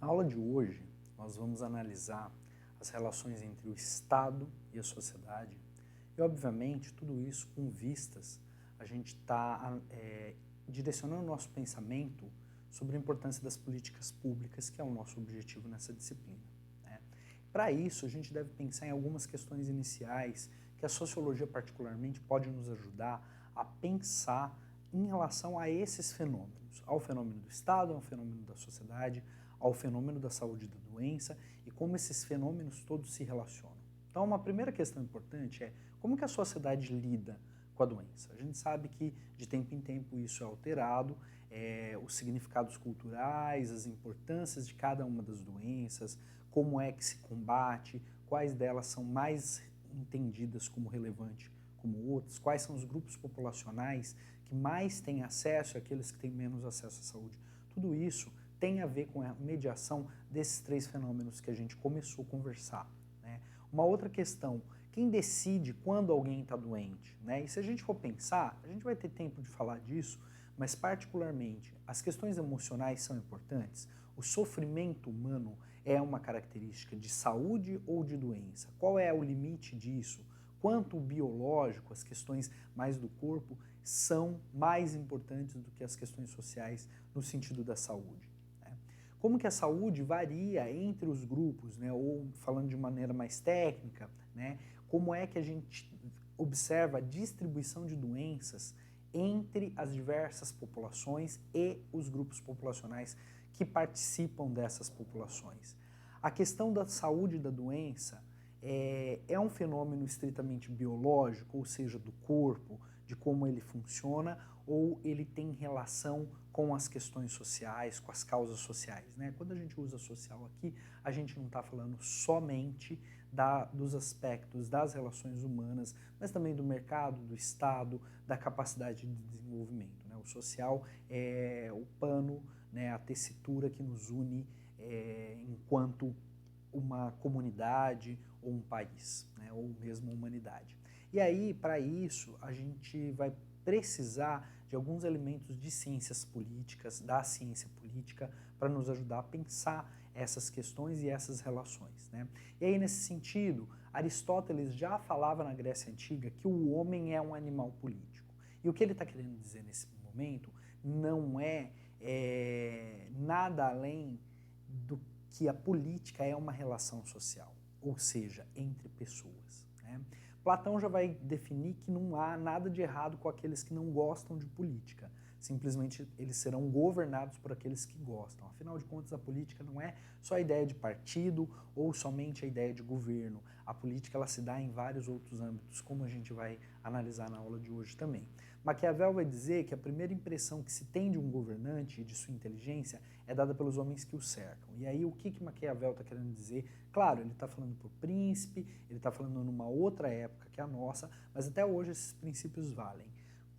Na aula de hoje, nós vamos analisar as relações entre o Estado e a sociedade e, obviamente, tudo isso com vistas a gente está direcionando o nosso pensamento sobre a importância das políticas públicas, que é o nosso objetivo nessa disciplina, né? Para isso, a gente deve pensar em algumas questões iniciais que a sociologia, particularmente, pode nos ajudar a pensar em relação a esses fenômenos, ao fenômeno do Estado, ao fenômeno da sociedade, ao fenômeno da saúde e da doença e como esses fenômenos todos se relacionam. Então, uma primeira questão importante é como que a sociedade lida com a doença. A gente sabe que de tempo em tempo isso é alterado, os significados culturais, as importâncias de cada uma das doenças, como é que se combate, quais delas são mais entendidas como relevante como outras, quais são os grupos populacionais que mais têm acesso e aqueles que têm menos acesso à saúde. Tudo isso tem a ver com a mediação desses três fenômenos que a gente começou a conversar, né? Uma outra questão, quem decide quando alguém está doente, né? E se a gente for pensar, a gente vai ter tempo de falar disso, mas particularmente as questões emocionais são importantes. O sofrimento humano é uma característica de saúde ou de doença? Qual é o limite disso? Quanto o biológico, as questões mais do corpo, são mais importantes do que as questões sociais no sentido da saúde, né? Como que a saúde varia entre os grupos, né? Ou falando de maneira mais técnica, né? Como é que a gente observa a distribuição de doenças entre as diversas populações e os grupos populacionais que participam dessas populações. A questão da saúde e da doença é um fenômeno estritamente biológico, ou seja, do corpo, de como ele funciona, ou ele tem relação com as questões sociais, com as causas sociais, né? Quando a gente usa social aqui, a gente não está falando somente dos aspectos das relações humanas, mas também do mercado, do Estado, da capacidade de desenvolvimento, né? O social é o pano, né, a tessitura que nos une enquanto uma comunidade ou um país, né, ou mesmo a humanidade. E aí, para isso, a gente vai precisar de alguns elementos de ciências políticas, da ciência política, para nos ajudar a pensar essas questões e essas relações, né? E aí, nesse sentido, Aristóteles já falava na Grécia Antiga que o homem é um animal político. E o que ele está querendo dizer nesse momento não é nada além do que a política é uma relação social, ou seja, entre pessoas, né? Platão já vai definir que não há nada de errado com aqueles que não gostam de política, simplesmente eles serão governados por aqueles que gostam. Afinal de contas, a política não é só a ideia de partido ou somente a ideia de governo. A política ela se dá em vários outros âmbitos, como a gente vai analisar na aula de hoje também. Maquiavel vai dizer que a primeira impressão que se tem de um governante e de sua inteligência é dada pelos homens que o cercam. E aí o que Maquiavel está querendo dizer? Claro, ele está falando para o príncipe, ele está falando numa outra época que a nossa, mas até hoje esses princípios valem.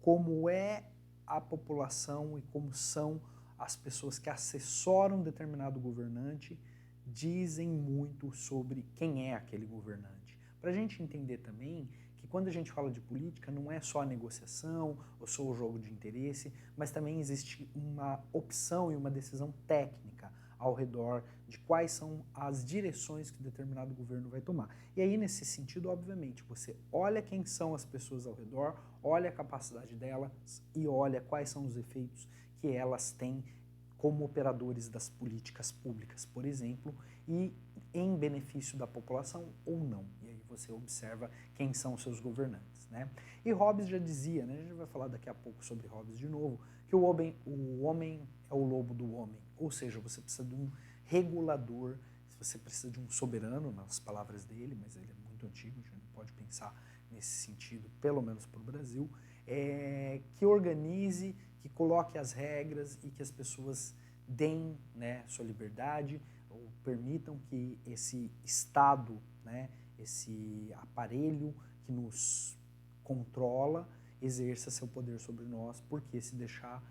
Como é a população e como são as pessoas que assessoram determinado governante dizem muito sobre quem é aquele governante. Para a gente entender também que quando a gente fala de política não é só a negociação ou só o jogo de interesse, mas também existe uma opção e uma decisão técnica ao redor de quais são as direções que determinado governo vai tomar. E aí, nesse sentido, obviamente, você olha quem são as pessoas ao redor, olha a capacidade delas e olha quais são os efeitos que elas têm como operadores das políticas públicas, por exemplo, e em benefício da população ou não. E aí você observa quem são os seus governantes, né? E Hobbes já dizia, né, a gente vai falar daqui a pouco sobre Hobbes de novo, que o homem é o lobo do homem, ou seja, você precisa de um regulador, você precisa de um soberano, nas palavras dele, mas ele é muito antigo, a gente não pode pensar nesse sentido, pelo menos para o Brasil, que organize, que coloque as regras e que as pessoas deem, né, sua liberdade ou permitam que esse Estado, né, esse aparelho que nos controla, exerça seu poder sobre nós, porque se deixar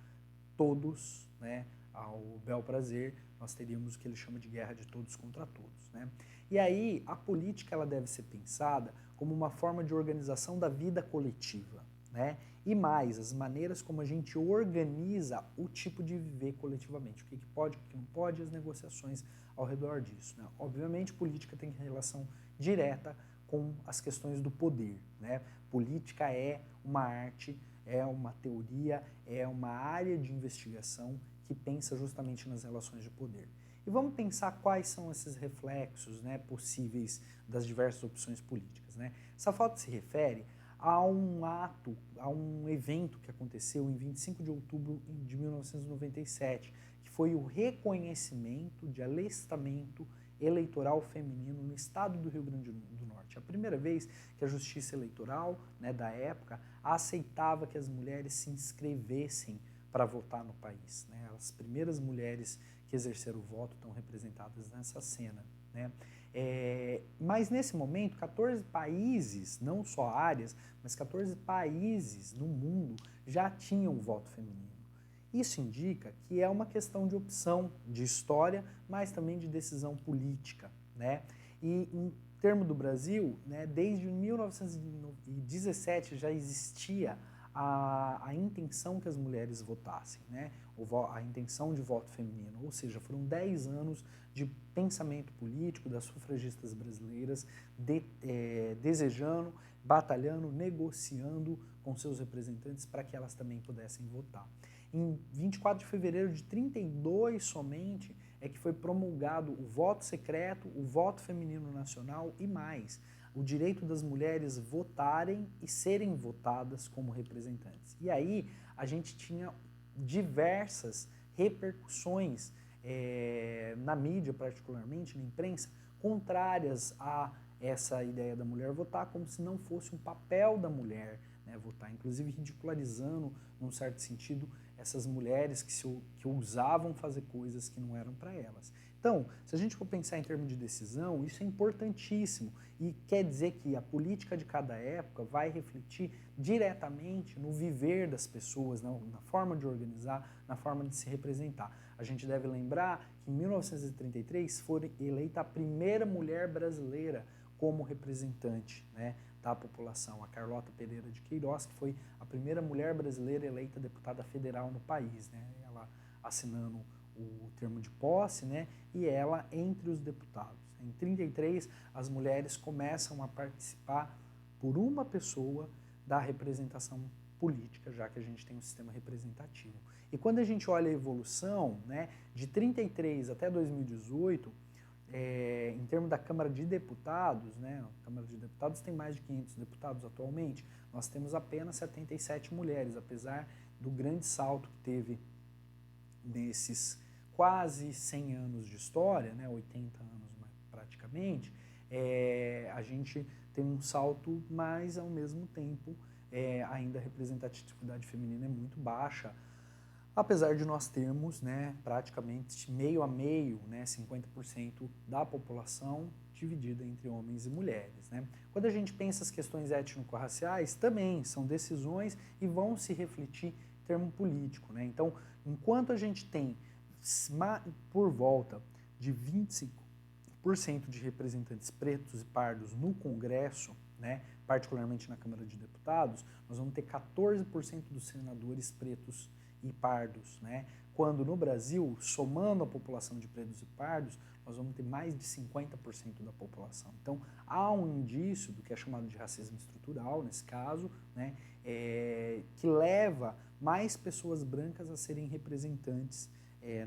todos, né, ao bel prazer, nós teríamos o que ele chama de guerra de todos contra todos, né? E aí a política ela deve ser pensada como uma forma de organização da vida coletiva. né? E mais, as maneiras como a gente organiza o tipo de viver coletivamente, o que pode, o que não pode, e as negociações ao redor disso, né? Obviamente, política tem relação direta com as questões do poder, né? Política é uma arte, é uma teoria, é uma área de investigação que pensa justamente nas relações de poder. E vamos pensar quais são esses reflexos, né, possíveis das diversas opções políticas, né? Essa foto se refere a um ato, a um evento que aconteceu em 25 de outubro de 1997, que foi o reconhecimento de alistamento eleitoral feminino no estado do Rio Grande do Norte. A primeira vez que a Justiça Eleitoral, né, da época, aceitava que as mulheres se inscrevessem para votar no país, né? As primeiras mulheres que exerceram o voto estão representadas nessa cena, né? Mas nesse momento, 14 países, não só áreas, mas 14 países no mundo já tinham voto feminino. Isso indica que é uma questão de opção, de história, mas também de decisão política, né? E em termo do Brasil, né, desde 1917 já existia a intenção que as mulheres votassem, né? A intenção de voto feminino, ou seja, foram 10 anos de pensamento político das sufragistas brasileiras desejando, batalhando, negociando com seus representantes para que elas também pudessem votar. Em 24 de fevereiro de 32 somente é que foi promulgado o voto secreto, o voto feminino nacional e mais, o direito das mulheres votarem e serem votadas como representantes. E aí a gente tinha diversas repercussões na mídia, particularmente na imprensa, contrárias a essa ideia da mulher votar, como se não fosse um papel da mulher, né, votar, inclusive ridicularizando, num certo sentido, essas mulheres que ousavam fazer coisas que não eram para elas. Então, se a gente for pensar em termos de decisão, isso é importantíssimo e quer dizer que a política de cada época vai refletir diretamente no viver das pessoas, na forma de organizar, na forma de se representar. A gente deve lembrar que em 1933 foi eleita a primeira mulher brasileira como representante, né, da população, a Carlota Pereira de Queiroz, que foi a primeira mulher brasileira eleita deputada federal no país, né, ela assinando o termo de posse, né, e ela entre os deputados. Em 33, as mulheres começam a participar por uma pessoa da representação política, já que a gente tem um sistema representativo. E quando a gente olha a evolução, né, de 33 até 2018, em termos da Câmara de Deputados, né, a Câmara de Deputados tem mais de 500 deputados atualmente, nós temos apenas 77 mulheres, apesar do grande salto que teve nesses quase 100 anos de história, né, 80 anos praticamente, a gente tem um salto, mas ao mesmo tempo ainda a representatividade feminina é muito baixa, apesar de nós termos, né, praticamente meio a meio, né, 50% da população dividida entre homens e mulheres, né. Quando a gente pensa as questões étnico-raciais, também são decisões e vão se refletir em termo político, né. Então, enquanto a gente tem por volta de 25% de representantes pretos e pardos no Congresso, né, particularmente na Câmara de Deputados, nós vamos ter 14% dos senadores pretos e pardos, né? Quando no Brasil, somando a população de pretos e pardos, nós vamos ter mais de 50% da população. Então, há um indício do que é chamado de racismo estrutural, nesse caso, né, que leva mais pessoas brancas a serem representantes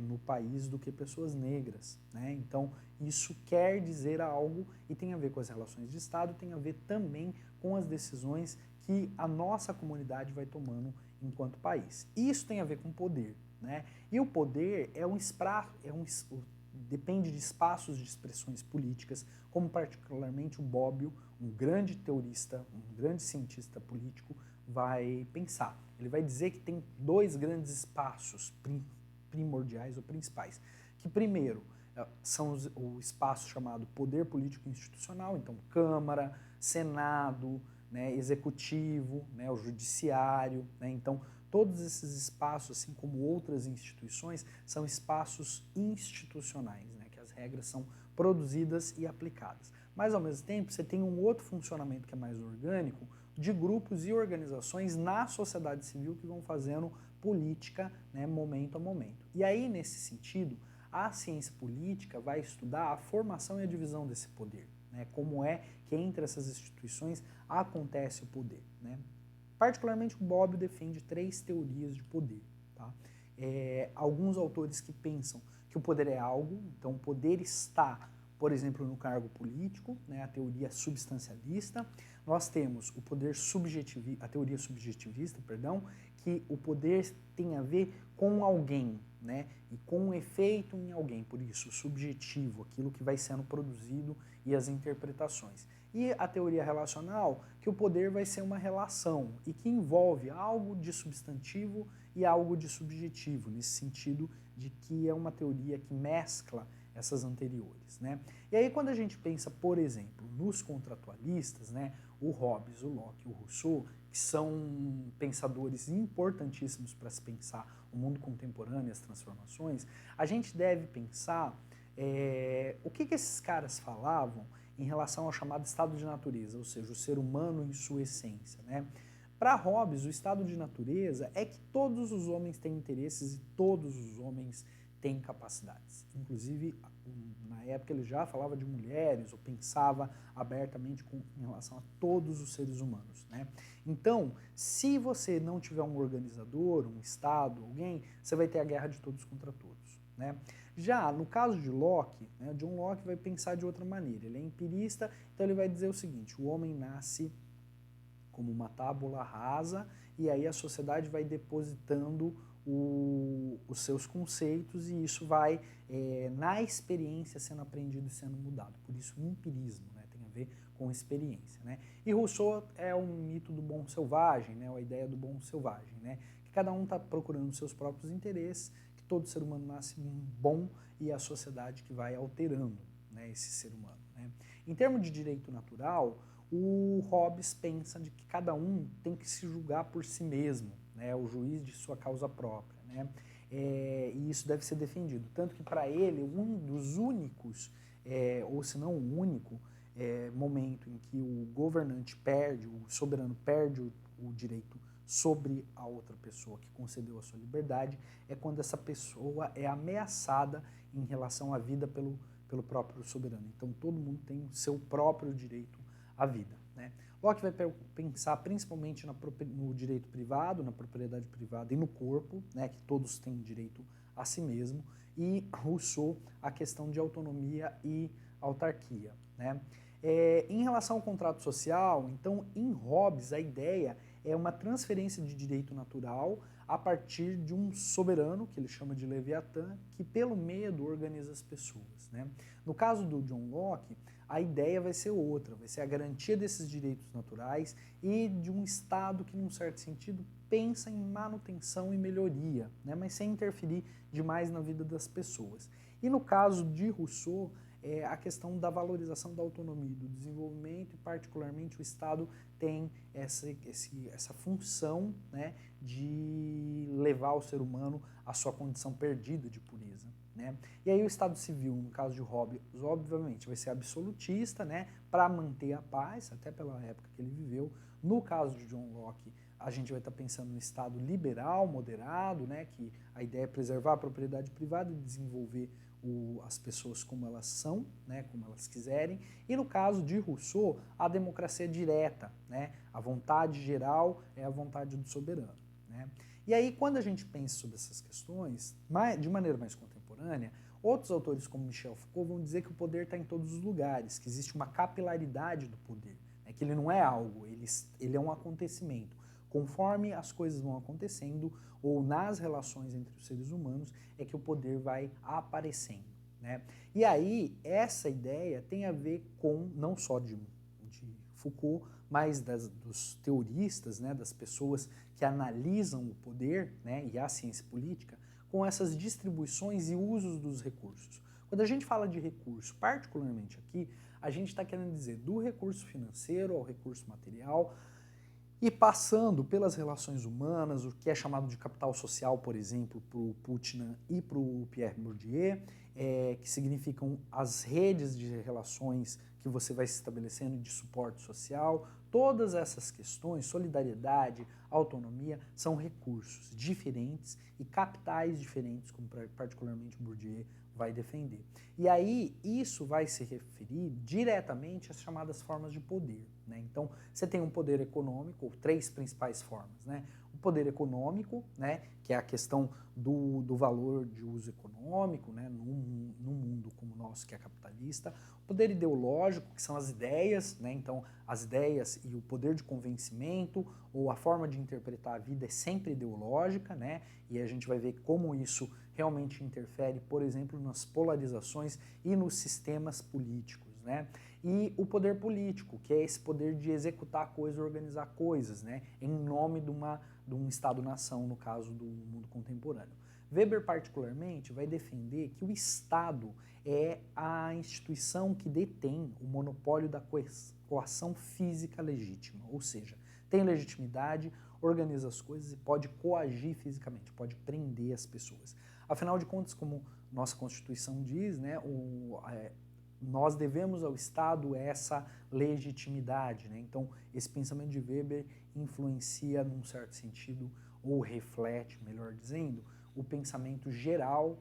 no país do que pessoas negras, né? Então, isso quer dizer algo e tem a ver com as relações de Estado, tem a ver também com as decisões que a nossa comunidade vai tomando enquanto país. Isso tem a ver com poder, né? E o poder depende de espaços de expressões políticas, como particularmente o Bobbio, um grande teorista, um grande cientista político, vai pensar. Ele vai dizer que tem dois grandes espaços primordiais ou principais, que primeiro são o espaço chamado poder político institucional, então Câmara, Senado, né, Executivo, né, o Judiciário, né, então todos esses espaços, assim como outras instituições, são espaços institucionais, né, que as regras são produzidas e aplicadas. mas ao mesmo tempo você tem um outro funcionamento que é mais orgânico, de grupos e organizações na sociedade civil que vão fazendo política, né, momento a momento. E aí, nesse sentido, a ciência política vai estudar a formação e a divisão desse poder, né, como é que entre essas instituições acontece o poder, né. Particularmente o Bobbio defende 3 teorias de poder. Tá? Alguns autores que pensam que o poder é algo, então o poder está, por exemplo, no cargo político, né, a teoria substancialista. Nós temos o poder a teoria subjetivista, perdão, que o poder tem a ver com alguém, né, e com um efeito em alguém, por isso, subjetivo, aquilo que vai sendo produzido e as interpretações. E a teoria relacional, que o poder vai ser uma relação e que envolve algo de substantivo e algo de subjetivo, nesse sentido de que é uma teoria que mescla essas anteriores, né? E aí quando a gente pensa, por exemplo, nos contratualistas, né, o Hobbes, o Locke, o Rousseau, que são pensadores importantíssimos para se pensar o mundo contemporâneo e as transformações, a gente deve pensar o que esses caras falavam em relação ao chamado estado de natureza, ou seja, o ser humano em sua essência, né? Para Hobbes, o estado de natureza é que todos os homens têm interesses e todos os homens têm capacidades. Inclusive, na época ele já falava de mulheres ou pensava abertamente em relação a todos os seres humanos, né? Então, se você não tiver um organizador, um Estado, alguém, você vai ter a guerra de todos contra todos, né? Já no caso de Locke, né, John Locke vai pensar de outra maneira. Ele é empirista, então ele vai dizer o seguinte: o homem nasce como uma tábula rasa e aí a sociedade vai depositando os seus conceitos e isso vai, na experiência, sendo aprendido e sendo mudado. Por isso, o empirismo, né, tem a ver com experiência, né? E Rousseau é um mito do bom selvagem, né, a ideia do bom selvagem, né, que cada um está procurando os seus próprios interesses, que todo ser humano nasce bom e a sociedade que vai alterando, né, esse ser humano, né? Em termos de direito natural, o Hobbes pensa de que cada um tem que se julgar por si mesmo, né, o juiz de sua causa própria, né, e isso deve ser defendido. Tanto que para ele, um dos únicos, ou se não o único, momento em que o governante perde, o soberano perde o direito sobre a outra pessoa que concedeu a sua liberdade, é quando essa pessoa é ameaçada em relação à vida pelo próprio soberano. Então todo mundo tem o seu próprio direito à vida, né? Locke vai pensar principalmente no direito privado, na propriedade privada e no corpo, né, que todos têm direito a si mesmo, e Rousseau a questão de autonomia e autarquia, né? Em relação ao contrato social, então, em Hobbes, a ideia é uma transferência de direito natural a partir de um soberano, que ele chama de Leviatã, que pelo medo organiza as pessoas, né? No caso do John Locke, a ideia vai ser outra, vai ser a garantia desses direitos naturais e de um Estado que, num certo sentido, pensa em manutenção e melhoria, né, mas sem interferir demais na vida das pessoas. E no caso de Rousseau, a questão da valorização da autonomia, do desenvolvimento, e particularmente o Estado tem essa função, né, de levar o ser humano à sua condição perdida de pureza, né? E aí o Estado civil, no caso de Hobbes, obviamente vai ser absolutista, né, para manter a paz, até pela época que ele viveu. No caso de John Locke, a gente vai estar pensando no Estado liberal, moderado, né, que a ideia é preservar a propriedade privada e desenvolver as pessoas como elas são, né, como elas quiserem. E no caso de Rousseau, a democracia direta, né, a vontade geral é a vontade do soberano, né? E aí, quando a gente pensa sobre essas questões, de maneira mais contemporânea, outros autores como Michel Foucault vão dizer que o poder está em todos os lugares, que existe uma capilaridade do poder, né, que ele não é algo, ele é um acontecimento. Conforme as coisas vão acontecendo, ou nas relações entre os seres humanos, é que o poder vai aparecendo, né? E aí, essa ideia tem a ver com, não só de Foucault, mas dos teoristas, né, das pessoas que analisam o poder, né, e a ciência política, com essas distribuições e usos dos recursos. Quando a gente fala de recurso, particularmente aqui, a gente está querendo dizer do recurso financeiro ao recurso material, e passando pelas relações humanas, o que é chamado de capital social, por exemplo, para o Putnam e para o Pierre Bourdieu, que significam as redes de relações que você vai se estabelecendo de suporte social. Todas essas questões, solidariedade, autonomia, são recursos diferentes e capitais diferentes, como particularmente o Bourdieu vai defender. E aí isso vai se referir diretamente às chamadas formas de poder, né? Então você tem um poder econômico, ou três principais formas, né? O poder econômico, né, que é a questão do valor de uso econômico, né, num mundo como o nosso, que é capitalista. O poder ideológico, que são as ideias, né, então as ideias e o poder de convencimento, ou a forma de interpretar a vida é sempre ideológica, né, e a gente vai ver como isso realmente interfere, por exemplo, nas polarizações e nos sistemas políticos, né? E o poder político, que é esse poder de executar coisas, organizar coisas, né, em nome de um Estado-nação, no caso do mundo contemporâneo. Weber, particularmente, vai defender que o Estado é a instituição que detém o monopólio da coação física legítima, ou seja, tem legitimidade, organiza as coisas e pode coagir fisicamente, pode prender as pessoas. Afinal de contas, como nossa Constituição diz, né, nós devemos ao Estado essa legitimidade, né? Então, esse pensamento de Weber influencia, num certo sentido, ou reflete, melhor dizendo, o pensamento geral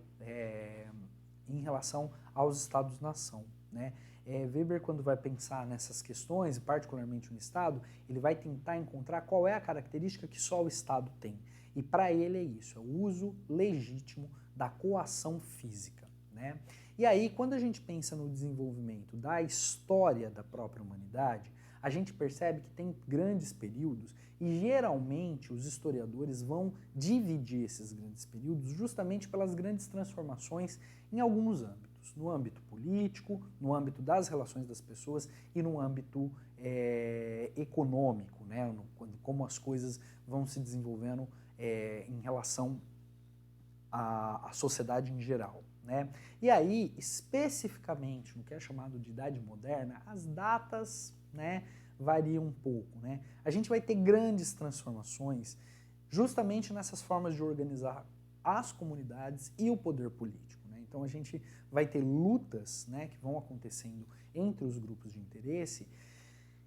em relação aos Estados-nação, né? Weber, quando vai pensar nessas questões, particularmente no Estado, ele vai tentar encontrar qual é a característica que só o Estado tem. E para ele é isso, é o uso legítimo da coação física, né? E aí, quando a gente pensa no desenvolvimento da história da própria humanidade, a gente percebe que tem grandes períodos e geralmente os historiadores vão dividir esses grandes períodos justamente pelas grandes transformações em alguns âmbitos. No âmbito político, no âmbito das relações das pessoas e no âmbito econômico, né? Como as coisas vão se desenvolvendo em relação à sociedade em geral, né? E aí, especificamente no que é chamado de Idade Moderna, as datas, né, variam um pouco, né? A gente vai ter grandes transformações justamente nessas formas de organizar as comunidades e o poder político, né? Então a gente vai ter lutas, né, que vão acontecendo entre os grupos de interesse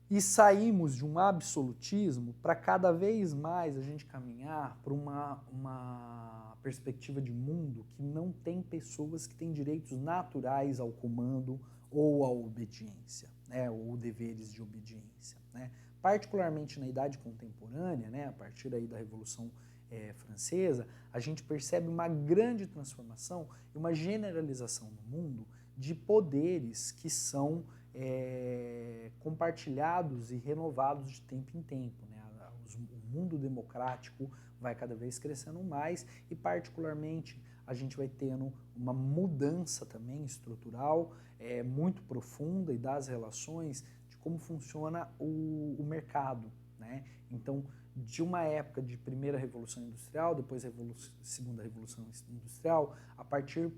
e saímos de um absolutismo para cada vez mais a gente caminhar para uma perspectiva de mundo que não tem pessoas que têm direitos naturais ao comando ou à obediência, né, ou deveres de obediência, né? Particularmente na Idade Contemporânea, né, a partir aí da Revolução Francesa, a gente percebe uma grande transformação e uma generalização no mundo de poderes que são compartilhados e renovados de tempo em tempo, né? O mundo democrático vai cada vez crescendo mais e, particularmente, a gente vai tendo uma mudança também estrutural muito profunda e das relações de como funciona o mercado, né? Então, de uma época de primeira revolução industrial, depois segunda revolução industrial, a partir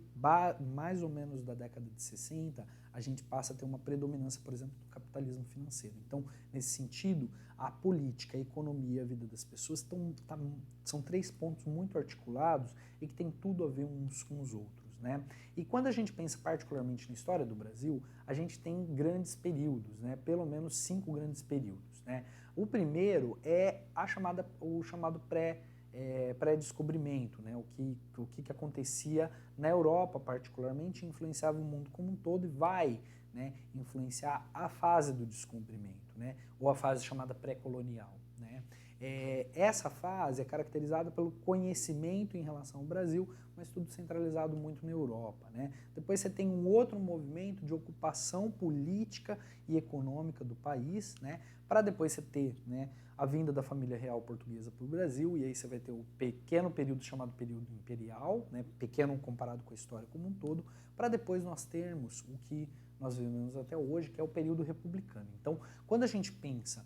mais ou menos da década de 60, a gente passa a ter uma predominância, por exemplo, do capitalismo financeiro. Então, nesse sentido, a política, a economia e a vida das pessoas são três pontos muito articulados e que têm tudo a ver uns com os outros, né? E quando a gente pensa particularmente na história do Brasil, a gente tem grandes períodos, né? Pelo menos 5 grandes períodos, né? O primeiro é o chamado pré-descobrimento, né? O que acontecia na Europa, particularmente, influenciava o mundo como um todo e vai, né, influenciar a fase do descobrimento, né? Ou a fase chamada pré-colonial, né? Essa fase é caracterizada pelo conhecimento em relação ao Brasil, mas tudo centralizado muito na Europa, né? Depois você tem um outro movimento de ocupação política e econômica do país, né? Para depois você ter, né, a vinda da família real portuguesa para o Brasil, e aí você vai ter o pequeno período chamado período imperial, né, pequeno comparado com a história como um todo, para depois nós termos o que nós vivemos até hoje, que é o período republicano. Então, quando a gente pensa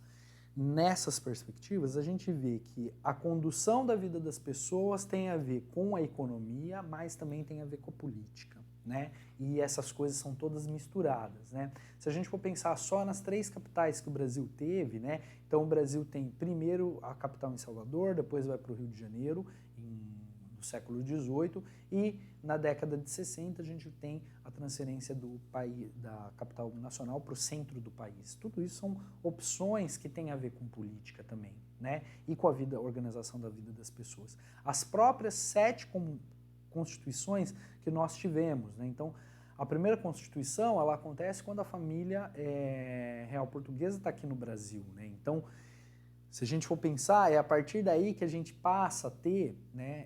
nessas perspectivas, a gente vê que a condução da vida das pessoas tem a ver com a economia, mas também tem a ver com a política, né? E essas coisas são todas misturadas, né? Se a gente for pensar só nas 3 capitais que o Brasil teve, né? Então o Brasil tem primeiro a capital em Salvador, depois vai para o Rio de Janeiro, no do século XVIII, e na década de 60 a gente tem a transferência do país, da capital nacional para o centro do país. Tudo isso são opções que têm a ver com política também, né? E com a organização da vida das pessoas. As próprias 7 constituições que nós tivemos, né? Então, a primeira Constituição, ela acontece quando a família real portuguesa está aqui no Brasil, né? Então, se a gente for pensar, é a partir daí que a gente passa a ter, né,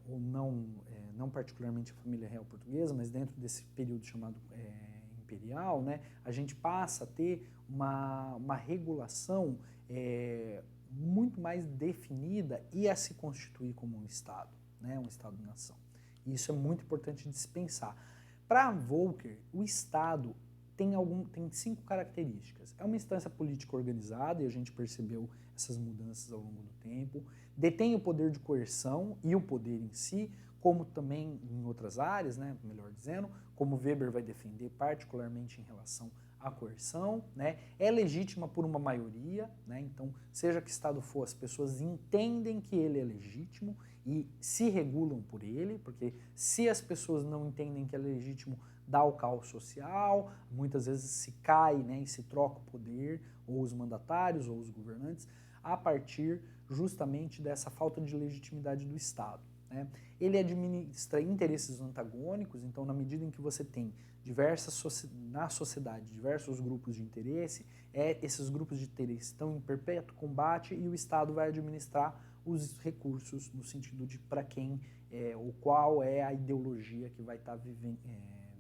ou não particularmente a família real portuguesa, mas dentro desse período chamado imperial, né, a gente passa a ter uma regulação muito mais definida e a se constituir como um Estado, né, um Estado-nação. E isso é muito importante de se pensar. Para Volcker, o Estado tem 5 características. É uma instância política organizada, e a gente percebeu essas mudanças ao longo do tempo. Detém o poder de coerção e o poder em si, como também em outras áreas, né, melhor dizendo, como Weber vai defender particularmente em relação à coerção, né, é legítima por uma maioria, né, então, seja que Estado for, as pessoas entendem que ele é legítimo e se regulam por ele, porque se as pessoas não entendem que é legítimo, dá o caos social, muitas vezes se cai, né, e se troca o poder, ou os mandatários, ou os governantes, a partir justamente dessa falta de legitimidade do Estado, né. Ele administra interesses antagônicos, então na medida em que você tem na sociedade diversos grupos de interesse, esses grupos de interesse estão em perpétuo combate e o Estado vai administrar os recursos no sentido de para quem ou qual é a ideologia que vai estar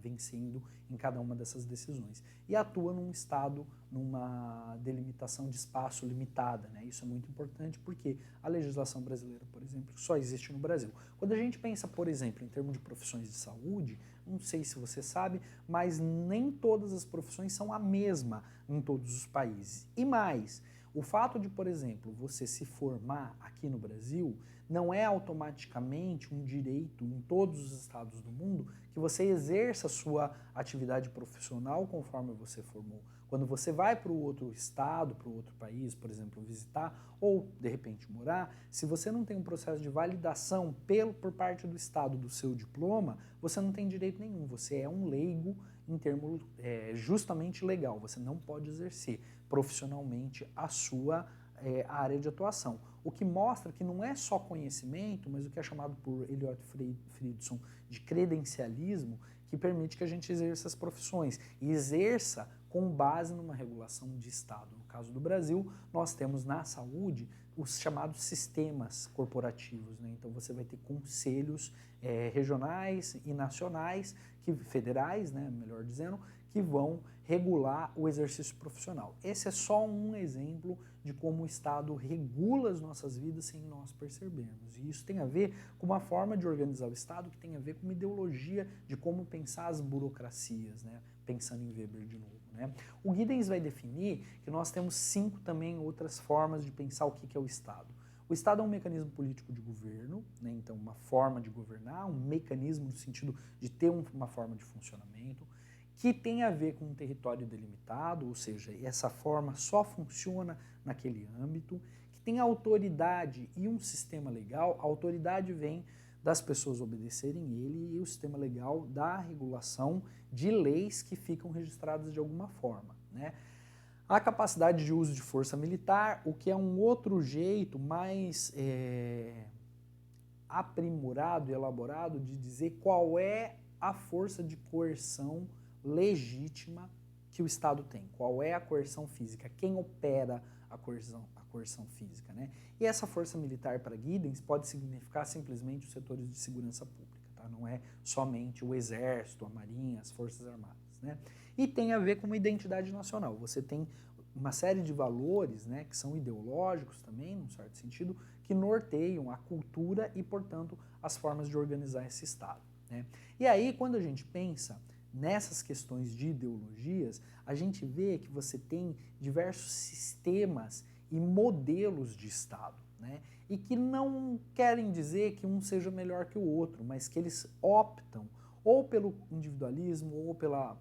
vencendo em cada uma dessas decisões. E atua num Estado, numa delimitação de espaço limitada, né? Isso é muito importante porque a legislação brasileira, por exemplo, só existe no Brasil. Quando a gente pensa, por exemplo, em termos de profissões de saúde, não sei se você sabe, mas nem todas as profissões são a mesma em todos os países. E mais, o fato de, por exemplo, você se formar aqui no Brasil não é automaticamente um direito em todos os estados do mundo que você exerça a sua atividade profissional conforme você formou. Quando você vai para o outro estado, para o outro país, por exemplo, visitar ou, de repente, morar, se você não tem um processo de validação por parte do estado do seu diploma, você não tem direito nenhum. Você é um leigo em termos justamente legal. Você não pode exercer profissionalmente a sua área de atuação. O que mostra que não é só conhecimento, mas o que é chamado por Eliot Friedson de credencialismo, que permite que a gente exerça as profissões e exerça com base numa regulação de Estado. No caso do Brasil, nós temos na saúde os chamados sistemas corporativos, né? Então você vai ter conselhos regionais e nacionais, federais, né, melhor dizendo, que vão regular o exercício profissional. Esse é só um exemplo de como o Estado regula as nossas vidas sem nós percebermos. E isso tem a ver com uma forma de organizar o Estado que tem a ver com uma ideologia de como pensar as burocracias, né? Pensando em Weber de novo, né? O Giddens vai definir que nós temos 5 também outras formas de pensar o que é o Estado. O Estado é um mecanismo político de governo, né? Então uma forma de governar, um mecanismo no sentido de ter uma forma de funcionamento, que tem a ver com um território delimitado, ou seja, essa forma só funciona naquele âmbito, que tem autoridade e um sistema legal. A autoridade vem das pessoas obedecerem ele e o sistema legal da regulação de leis que ficam registradas de alguma forma, né? A capacidade de uso de força militar, o que é um outro jeito mais aprimorado e elaborado de dizer qual é a força de coerção legítima que o Estado tem, qual é a coerção física, quem opera a coerção física, né? E essa força militar para Giddens pode significar simplesmente os setores de segurança pública, tá? Não é somente o exército, a marinha, as forças armadas, né? E tem a ver com uma identidade nacional. Você tem uma série de valores, né, que são ideológicos também, num certo sentido, que norteiam a cultura e, portanto, as formas de organizar esse Estado, né? E aí, quando a gente pensa nessas questões de ideologias, a gente vê que você tem diversos sistemas e modelos de Estado, né? E que não querem dizer que um seja melhor que o outro, mas que eles optam ou pelo individualismo, ou pela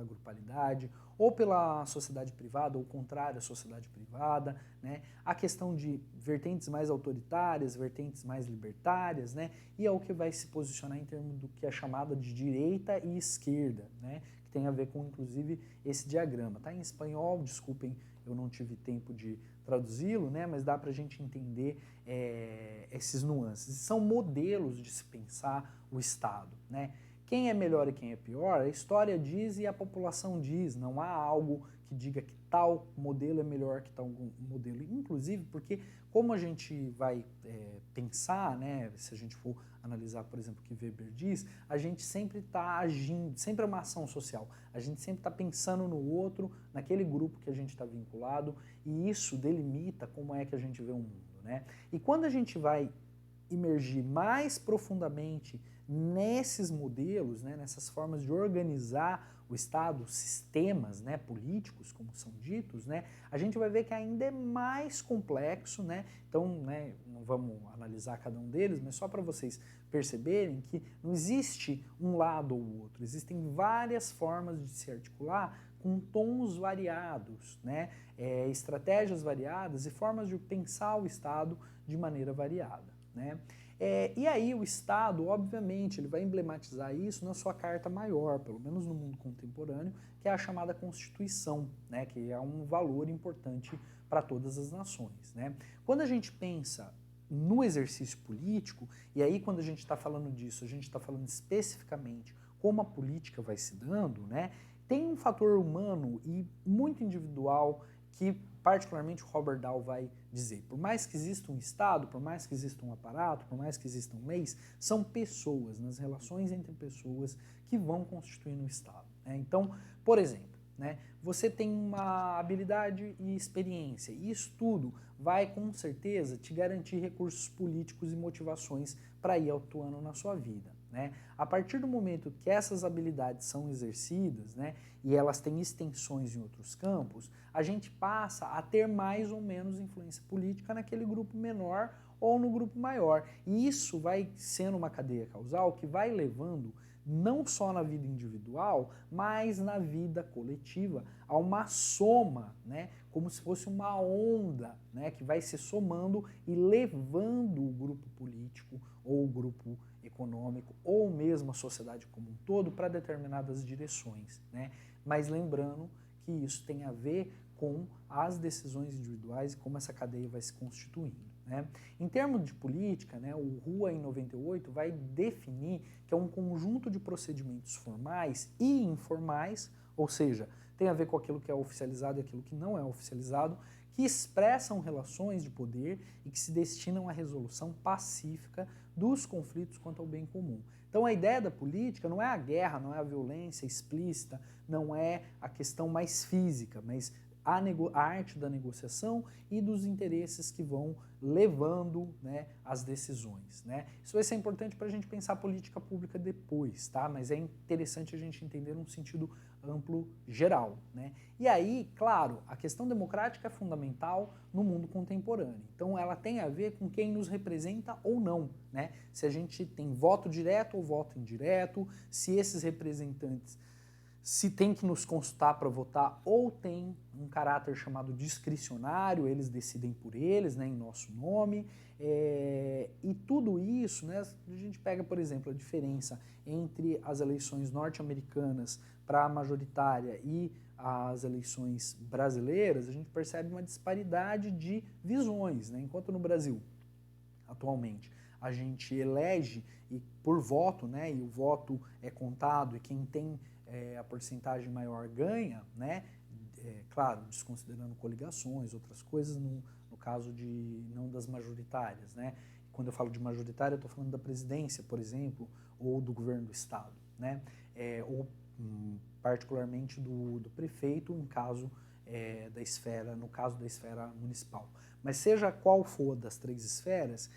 grupalidade, ou pela sociedade privada, ou contrário à sociedade privada, né? A questão de vertentes mais autoritárias, vertentes mais libertárias, né? E é o que vai se posicionar em termos do que é chamada de direita e esquerda, né? Que tem a ver com, inclusive, esse diagrama. Tá em espanhol, desculpem, eu não tive tempo de traduzi-lo, né? Mas dá para a gente entender esses nuances. São modelos de se pensar o Estado, né? Quem é melhor e quem é pior, a história diz e a população diz, não há algo que diga que tal modelo é melhor que tal modelo. Inclusive porque como a gente vai pensar, né, se a gente for analisar, por exemplo, o que Weber diz, a gente sempre está agindo, sempre é uma ação social, a gente sempre está pensando no outro, naquele grupo que a gente está vinculado, e isso delimita como é que a gente vê o mundo, né? E quando a gente vai imergir mais profundamente nesses modelos, né, nessas formas de organizar o Estado, sistemas, né, políticos, como são ditos, né, a gente vai ver que ainda é mais complexo, né? Então, né, não vamos analisar cada um deles, mas só para vocês perceberem que não existe um lado ou outro, existem várias formas de se articular com tons variados, né, estratégias variadas e formas de pensar o Estado de maneira variada, né? E aí o Estado, obviamente, ele vai emblematizar isso na sua carta maior, pelo menos no mundo contemporâneo, que é a chamada Constituição, né, que é um valor importante para todas as nações, né? Quando a gente pensa no exercício político, e aí quando a gente está falando disso, a gente está falando especificamente como a política vai se dando, né, tem um fator humano e muito individual que particularmente o Robert Dahl vai dizer, por mais que exista um Estado, por mais que exista um aparato, por mais que existam leis, são pessoas, nas relações entre pessoas que vão constituindo o Estado, né? Então, por exemplo, né, você tem uma habilidade e experiência, e isso tudo vai com certeza te garantir recursos políticos e motivações para ir atuando na sua vida, né? A partir do momento que essas habilidades são exercidas, né, e elas têm extensões em outros campos, a gente passa a ter mais ou menos influência política naquele grupo menor ou no grupo maior. E isso vai sendo uma cadeia causal que vai levando, não só na vida individual, mas na vida coletiva, a uma soma, né, como se fosse uma onda, né, que vai se somando e levando o grupo político ou o grupo econômico ou mesmo a sociedade como um todo para determinadas direções, né? Mas lembrando que isso tem a ver com as decisões individuais e como essa cadeia vai se constituindo, né? Em termos de política, né, o RUA em 98 vai definir que é um conjunto de procedimentos formais e informais, ou seja, tem a ver com aquilo que é oficializado e aquilo que não é oficializado, que expressam relações de poder e que se destinam à resolução pacífica dos conflitos quanto ao bem comum. Então a ideia da política não é a guerra, não é a violência explícita, não é a questão mais física, mas a arte da negociação e dos interesses que vão levando, né, as decisões, né? Isso vai ser importante para a gente pensar a política pública depois, tá? Mas é interessante a gente entender num sentido amplo geral, né? E aí, claro, a questão democrática é fundamental no mundo contemporâneo. Então ela tem a ver com quem nos representa ou não, né? Se a gente tem voto direto ou voto indireto, se esses representantes se tem que nos consultar para votar ou tem um caráter chamado discricionário, eles decidem por eles, né, em nosso nome, e tudo isso, né, a gente pega, por exemplo, a diferença entre as eleições norte-americanas para a majoritária e as eleições brasileiras, a gente percebe uma disparidade de visões, né, enquanto no Brasil, atualmente, a gente elege e por voto, né, e o voto é contado e quem tem a porcentagem maior ganha, né? Claro, desconsiderando coligações, outras coisas, no caso de não das majoritárias, né? Quando eu falo de majoritária, eu estou falando da presidência, por exemplo, ou do governo do estado, né? Ou particularmente do prefeito, em caso da esfera, no caso da esfera municipal. Mas seja qual for das três esferas,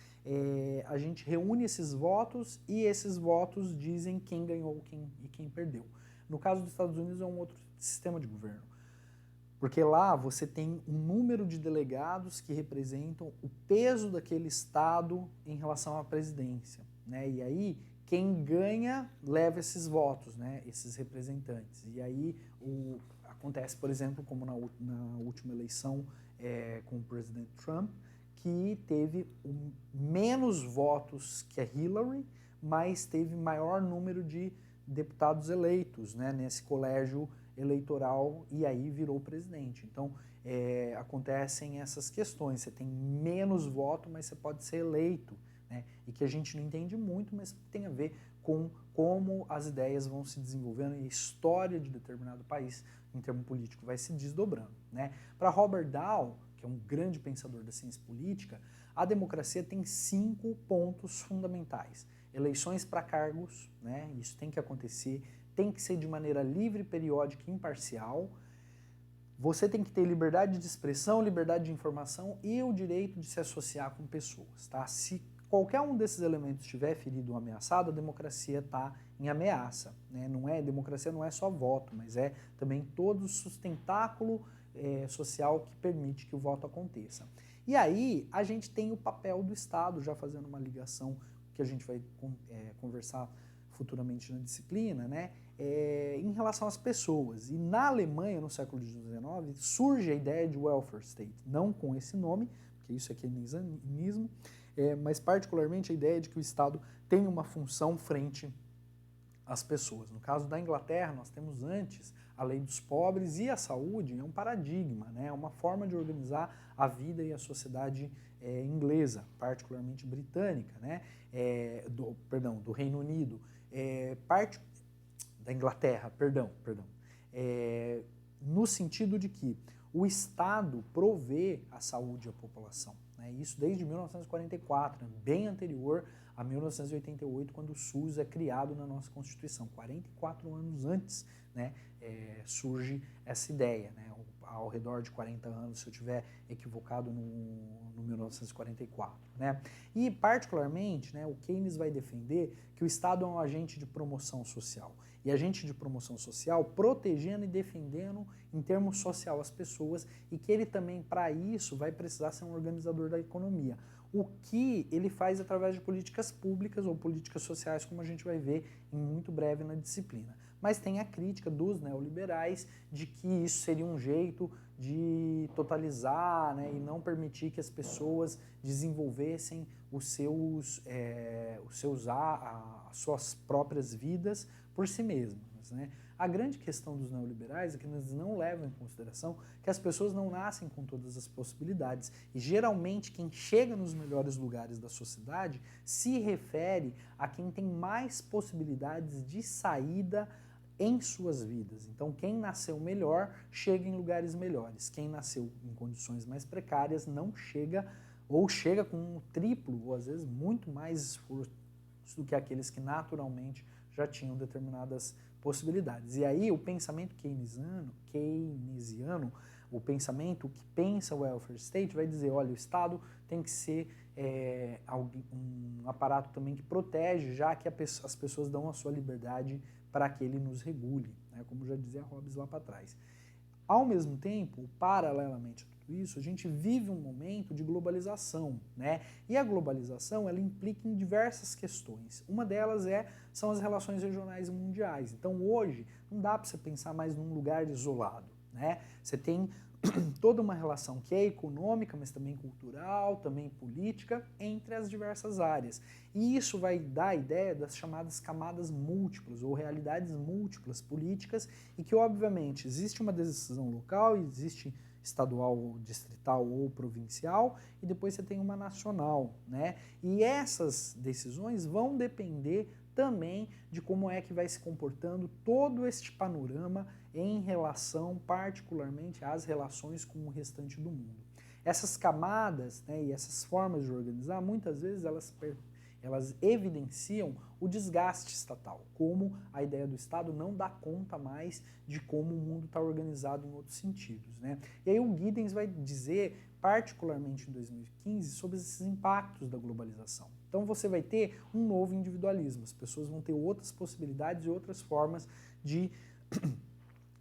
a gente reúne esses votos e esses votos dizem quem ganhou e quem perdeu. No caso dos Estados Unidos é um outro sistema de governo, porque lá você tem um número de delegados que representam o peso daquele estado em relação à presidência, né? E aí quem ganha leva esses votos, né, esses representantes. E aí acontece, por exemplo, como na última eleição com o presidente Trump, que teve menos votos que a Hillary, mas teve maior número de deputados eleitos, né, nesse colégio eleitoral, e aí virou presidente. Então, acontecem essas questões. Você tem menos voto, mas você pode ser eleito, né, e que a gente não entende muito, mas tem a ver com como as ideias vão se desenvolvendo e a história de determinado país, em termo político, vai se desdobrando, né. Para Robert Dahl, que é um grande pensador da ciência política, a democracia tem 5 pontos fundamentais. Eleições para cargos, né, isso tem que acontecer, tem que ser de maneira livre, periódica e imparcial. Você tem que ter liberdade de expressão, liberdade de informação e o direito de se associar com pessoas, tá? Se qualquer um desses elementos estiver ferido ou ameaçado, a democracia está em ameaça, né? Democracia não é só voto, mas é também todo o sustentáculo social que permite que o voto aconteça. E aí a gente tem o papel do Estado, já fazendo uma ligação que a gente vai conversar futuramente na disciplina, né? Em relação às pessoas. E na Alemanha, no século XIX, surge a ideia de welfare state, não com esse nome, porque isso é keynesianismo, mas particularmente a ideia de que o Estado tem uma função frente às pessoas. No caso da Inglaterra, nós temos antes a lei dos pobres e a saúde, é um paradigma, né? É uma forma de organizar a vida e a sociedade inglesa, particularmente britânica, né? Do Reino Unido, da Inglaterra, perdão, no sentido de que o Estado provê a saúde à população, né? Isso desde 1944, bem anterior a 1988, quando o SUS é criado na nossa Constituição. 44 anos antes, né, surge essa ideia, né? Ao redor de 40 anos, se eu estiver equivocado no 1944. Né? E, particularmente, né, o Keynes vai defender que o Estado é um agente de promoção social. E agente de promoção social protegendo e defendendo em termos social as pessoas, e que ele também, para isso, vai precisar ser um organizador da economia. O que ele faz através de políticas públicas ou políticas sociais, como a gente vai ver em muito breve na disciplina. Mas tem a crítica dos neoliberais de que isso seria um jeito de totalizar, né, e não permitir que as pessoas desenvolvessem as suas próprias vidas por si mesmas, né? A grande questão dos neoliberais é que eles não levam em consideração que as pessoas não nascem com todas as possibilidades, e geralmente quem chega nos melhores lugares da sociedade se refere a quem tem mais possibilidades de saída em suas vidas. Então, quem nasceu melhor chega em lugares melhores. Quem nasceu em condições mais precárias não chega, ou chega com um triplo, ou às vezes muito mais esforço do que aqueles que naturalmente já tinham determinadas possibilidades. E aí o pensamento keynesiano, o pensamento que pensa o welfare state vai dizer, olha, o Estado tem que ser um aparato também que protege, já que as pessoas dão a sua liberdade para que ele nos regule, né, como já dizia Hobbes lá para trás. Ao mesmo tempo, paralelamente a tudo isso, a gente vive um momento de globalização, né? E a globalização, ela implica em diversas questões. Uma delas são as relações regionais e mundiais. Então, hoje, não dá para você pensar mais num lugar isolado, né? Você tem toda uma relação que é econômica, mas também cultural, também política, entre as diversas áreas. E isso vai dar a ideia das chamadas camadas múltiplas, ou realidades múltiplas políticas, e que, obviamente, existe uma decisão local, existe estadual, distrital ou provincial, e depois você tem uma nacional, né? E essas decisões vão depender também de como é que vai se comportando todo este panorama em relação, particularmente, às relações com o restante do mundo. Essas camadas, né, e essas formas de organizar, muitas vezes elas evidenciam o desgaste estatal, como a ideia do Estado não dá conta mais de como o mundo está organizado em outros sentidos, né? E aí o Giddens vai dizer, particularmente em 2015, sobre esses impactos da globalização. Então você vai ter um novo individualismo, as pessoas vão ter outras possibilidades e outras formas de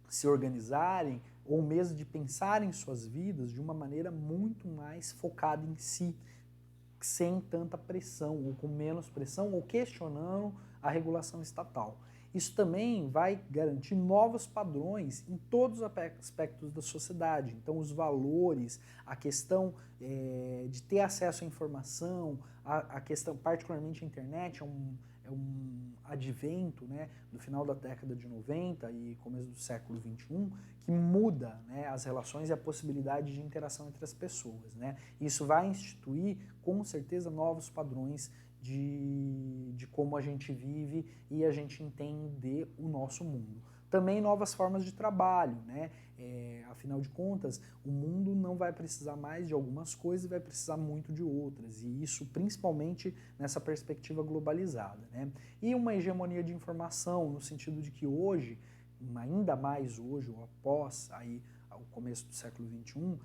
se organizarem ou mesmo de pensarem suas vidas de uma maneira muito mais focada em si, sem tanta pressão, ou com menos pressão, ou questionando a regulação estatal. Isso também vai garantir novos padrões em todos os aspectos da sociedade. Então, os valores, a questão de ter acesso à informação, a questão, particularmente a internet, é um advento, né, do final da década de 90 e começo do século 21, que muda, né, as relações e a possibilidade de interação entre as pessoas, né? Isso vai instituir, com certeza, novos padrões de como a gente vive e a gente entender o nosso mundo. Também novas formas de trabalho, né? Afinal de contas, o mundo não vai precisar mais de algumas coisas e vai precisar muito de outras, e isso principalmente nessa perspectiva globalizada, né? E uma hegemonia de informação, no sentido de que hoje, ainda mais hoje, ou após aí, o começo do século XXI,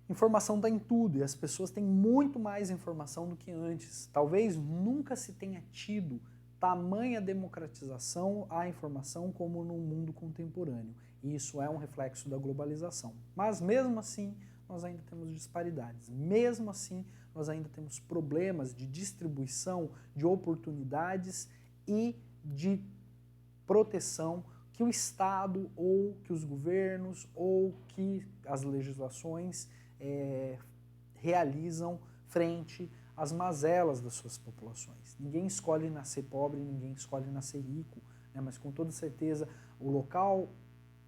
informação está em tudo e as pessoas têm muito mais informação do que antes. Talvez nunca se tenha tido tamanha democratização à informação como no mundo contemporâneo. E isso é um reflexo da globalização. Mas mesmo assim, nós ainda temos disparidades. Mesmo assim, nós ainda temos problemas de distribuição de oportunidades e de proteção que o Estado ou que os governos ou que as legislações realizam frente às mazelas das suas populações. Ninguém escolhe nascer pobre, ninguém escolhe nascer rico, né? Mas com toda certeza o local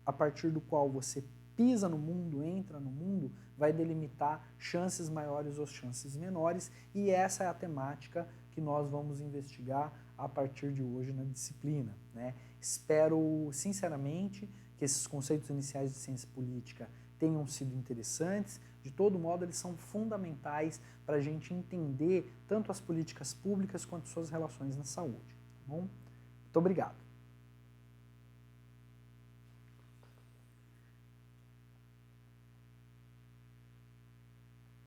a partir do qual você pisa no mundo, entra no mundo, vai delimitar chances maiores ou chances menores, e essa é a temática que nós vamos investigar a partir de hoje na disciplina, né? Espero sinceramente que esses conceitos iniciais de ciência política tenham sido interessantes. De todo modo, eles são fundamentais para a gente entender tanto as políticas públicas quanto suas relações na saúde. Tá bom? Muito obrigado.